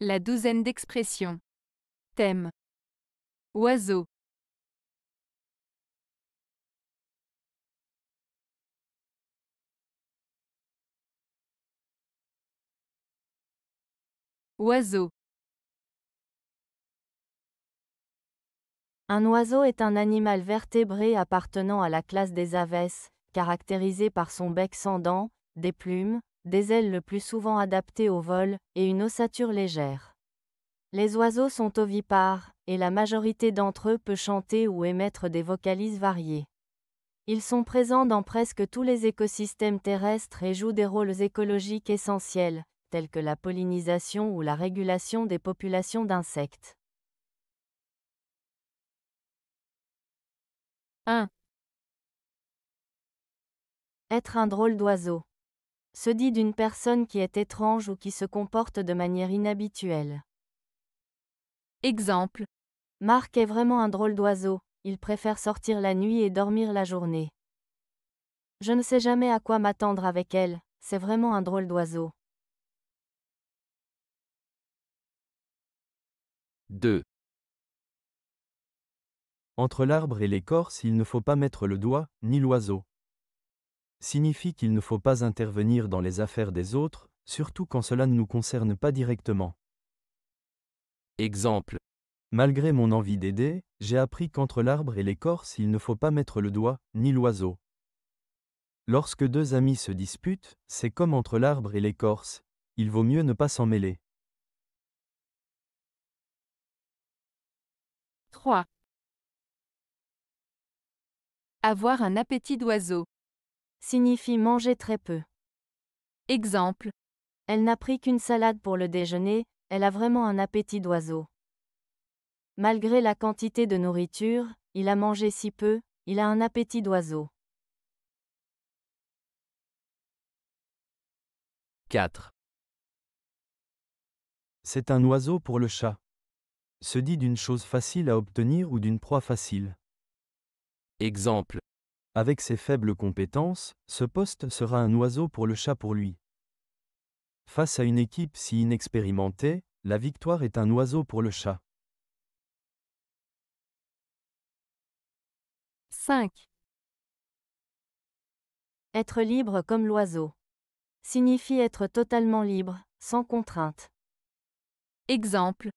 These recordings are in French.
La douzaine d'expressions. Thème. Oiseau. Oiseau. Un oiseau est un animal vertébré appartenant à la classe des aves, caractérisé par son bec sans dents, des plumes, des ailes le plus souvent adaptées au vol, et une ossature légère. Les oiseaux sont ovipares, et la majorité d'entre eux peut chanter ou émettre des vocalises variées. Ils sont présents dans presque tous les écosystèmes terrestres et jouent des rôles écologiques essentiels, tels que la pollinisation ou la régulation des populations d'insectes. 1. Être un drôle d'oiseau. Se dit d'une personne qui est étrange ou qui se comporte de manière inhabituelle. Exemple. Marc est vraiment un drôle d'oiseau, il préfère sortir la nuit et dormir la journée. Je ne sais jamais à quoi m'attendre avec elle, c'est vraiment un drôle d'oiseau. 2. Entre l'arbre et l'écorce, il ne faut pas mettre le doigt, ni l'oiseau. Signifie qu'il ne faut pas intervenir dans les affaires des autres, surtout quand cela ne nous concerne pas directement. Exemple. Malgré mon envie d'aider, j'ai appris qu'entre l'arbre et l'écorce, il ne faut pas mettre le doigt, ni l'oiseau. Lorsque deux amis se disputent, c'est comme entre l'arbre et l'écorce, il vaut mieux ne pas s'en mêler. 3. Avoir un appétit d'oiseau. Signifie manger très peu. Exemple. Elle n'a pris qu'une salade pour le déjeuner, elle a vraiment un appétit d'oiseau. Malgré la quantité de nourriture, il a mangé si peu, il a un appétit d'oiseau. 4. C'est un oiseau pour le chat. Se dit d'une chose facile à obtenir ou d'une proie facile. Exemple. Avec ses faibles compétences, ce poste sera un oiseau pour le chat pour lui. Face à une équipe si inexpérimentée, la victoire est un oiseau pour le chat. 5. Être libre comme l'oiseau. Signifie être totalement libre, sans contrainte. Exemple.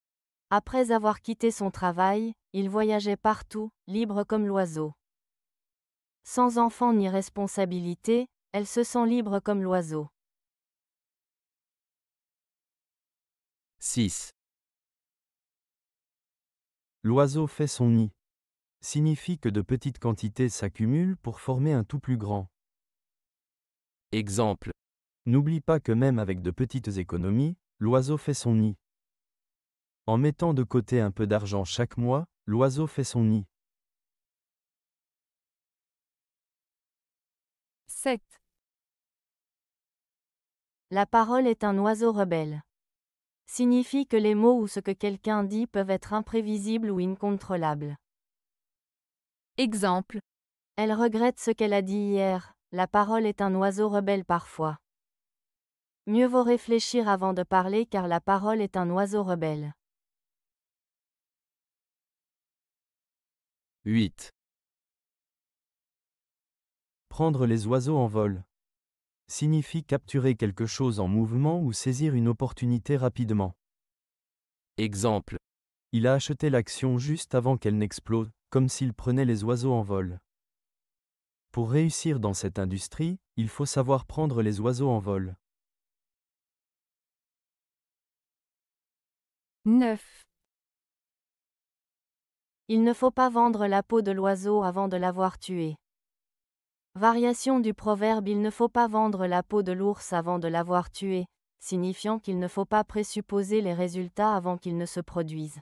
Après avoir quitté son travail, il voyageait partout, libre comme l'oiseau. Sans enfant ni responsabilité, elle se sent libre comme l'oiseau. 6. L'oiseau fait son nid. Signifie que de petites quantités s'accumulent pour former un tout plus grand. Exemple. N'oublie pas que même avec de petites économies, l'oiseau fait son nid. En mettant de côté un peu d'argent chaque mois, l'oiseau fait son nid. 7. La parole est un oiseau rebelle. Signifie que les mots ou ce que quelqu'un dit peuvent être imprévisibles ou incontrôlables. Exemple. Elle regrette ce qu'elle a dit hier, la parole est un oiseau rebelle parfois. Mieux vaut réfléchir avant de parler car la parole est un oiseau rebelle. 8. Prendre les oiseaux en vol. Signifie capturer quelque chose en mouvement ou saisir une opportunité rapidement. Exemple. Il a acheté l'action juste avant qu'elle n'explose, comme s'il prenait les oiseaux en vol. Pour réussir dans cette industrie, il faut savoir prendre les oiseaux en vol. 9. Il ne faut pas vendre la peau de l'oiseau avant de l'avoir tué. Variation du proverbe il ne faut pas vendre la peau de l'ours avant de l'avoir tué, signifiant qu'il ne faut pas présupposer les résultats avant qu'ils ne se produisent.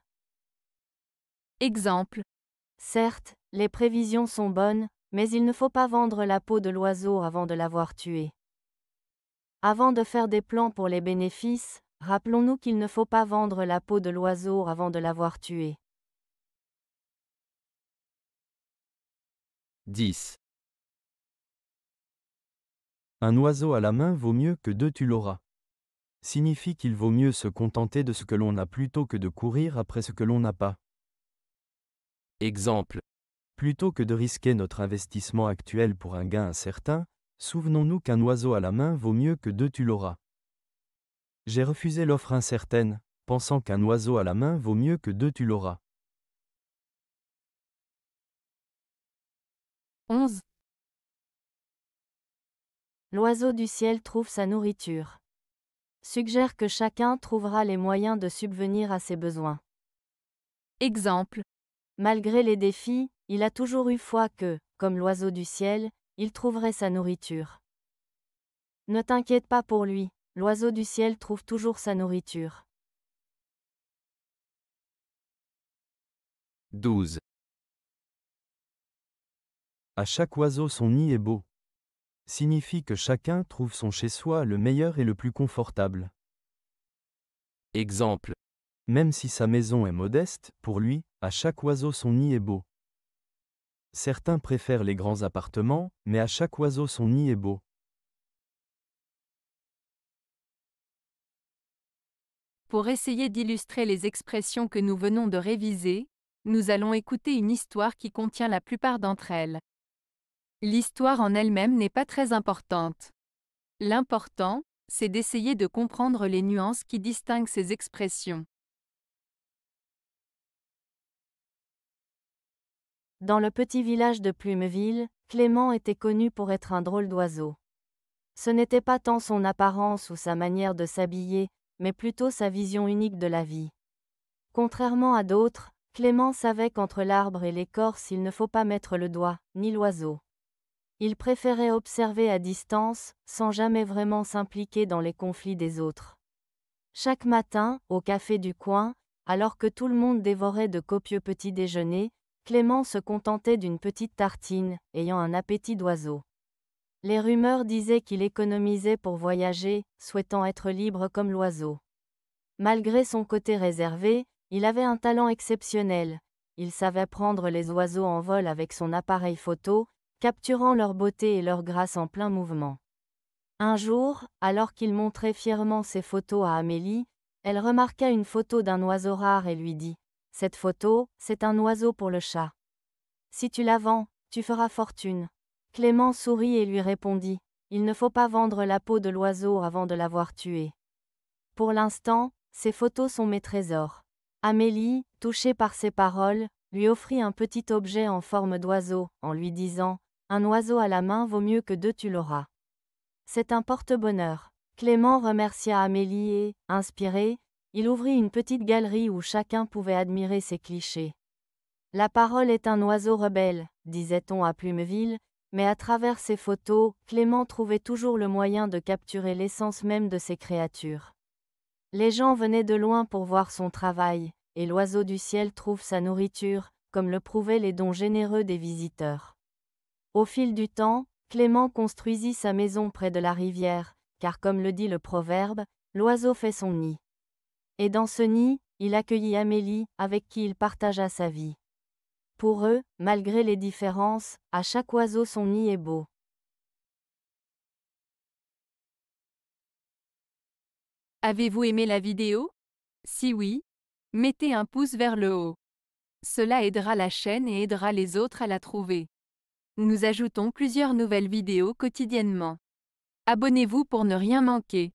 Exemple. Certes, les prévisions sont bonnes, mais il ne faut pas vendre la peau de l'oiseau avant de l'avoir tué. Avant de faire des plans pour les bénéfices, rappelons-nous qu'il ne faut pas vendre la peau de l'oiseau avant de l'avoir tué. 10. Un oiseau à la main vaut mieux que deux tu l'auras. signifie qu'il vaut mieux se contenter de ce que l'on a plutôt que de courir après ce que l'on n'a pas. Exemple. Plutôt que de risquer notre investissement actuel pour un gain incertain, souvenons-nous qu'un oiseau à la main vaut mieux que deux tu l'auras. J'ai refusé l'offre incertaine, pensant qu'un oiseau à la main vaut mieux que deux tu l'auras. 11. L'oiseau du ciel trouve sa nourriture. Suggère que chacun trouvera les moyens de subvenir à ses besoins. Exemple. Malgré les défis, il a toujours eu foi que, comme l'oiseau du ciel, il trouverait sa nourriture. Ne t'inquiète pas pour lui, l'oiseau du ciel trouve toujours sa nourriture. 12. À chaque oiseau son nid est beau. Signifie que chacun trouve son chez-soi le meilleur et le plus confortable. Exemple. Même si sa maison est modeste, pour lui, à chaque oiseau son nid est beau. Certains préfèrent les grands appartements, mais à chaque oiseau son nid est beau. Pour essayer d'illustrer les expressions que nous venons de réviser, nous allons écouter une histoire qui contient la plupart d'entre elles. L'histoire en elle-même n'est pas très importante. L'important, c'est d'essayer de comprendre les nuances qui distinguent ces expressions. Dans le petit village de Plumeville, Clément était connu pour être un drôle d'oiseau. Ce n'était pas tant son apparence ou sa manière de s'habiller, mais plutôt sa vision unique de la vie. Contrairement à d'autres, Clément savait qu'entre l'arbre et l'écorce il ne faut pas mettre le doigt, ni l'oiseau. Il préférait observer à distance, sans jamais vraiment s'impliquer dans les conflits des autres. Chaque matin, au café du coin, alors que tout le monde dévorait de copieux petits déjeuners, Clément se contentait d'une petite tartine, ayant un appétit d'oiseau. Les rumeurs disaient qu'il économisait pour voyager, souhaitant être libre comme l'oiseau. Malgré son côté réservé, il avait un talent exceptionnel. Il savait prendre les oiseaux en vol avec son appareil photo, capturant leur beauté et leur grâce en plein mouvement. Un jour, alors qu'il montrait fièrement ses photos à Amélie, elle remarqua une photo d'un oiseau rare et lui dit : « Cette photo, c'est un oiseau pour le chat. Si tu la vends, tu feras fortune. » Clément sourit et lui répondit : « Il ne faut pas vendre la peau de l'oiseau avant de l'avoir tué. Pour l'instant, ces photos sont mes trésors. » Amélie, touchée par ces paroles, lui offrit un petit objet en forme d'oiseau, en lui disant : « Un oiseau à la main vaut mieux que deux tu l'auras. » C'est un porte-bonheur. Clément remercia Amélie et, inspiré, il ouvrit une petite galerie où chacun pouvait admirer ses clichés. La parole est un oiseau rebelle, disait-on à Plumeville, mais à travers ses photos, Clément trouvait toujours le moyen de capturer l'essence même de ces créatures. Les gens venaient de loin pour voir son travail, et l'oiseau du ciel trouve sa nourriture, comme le prouvaient les dons généreux des visiteurs. Au fil du temps, Clément construisit sa maison près de la rivière, car comme le dit le proverbe, l'oiseau fait son nid. Et dans ce nid, il accueillit Amélie, avec qui il partagea sa vie. Pour eux, malgré les différences, à chaque oiseau son nid est beau. Avez-vous aimé la vidéo? Si oui, mettez un pouce vers le haut. Cela aidera la chaîne et aidera les autres à la trouver. Nous ajoutons plusieurs nouvelles vidéos quotidiennement. Abonnez-vous pour ne rien manquer.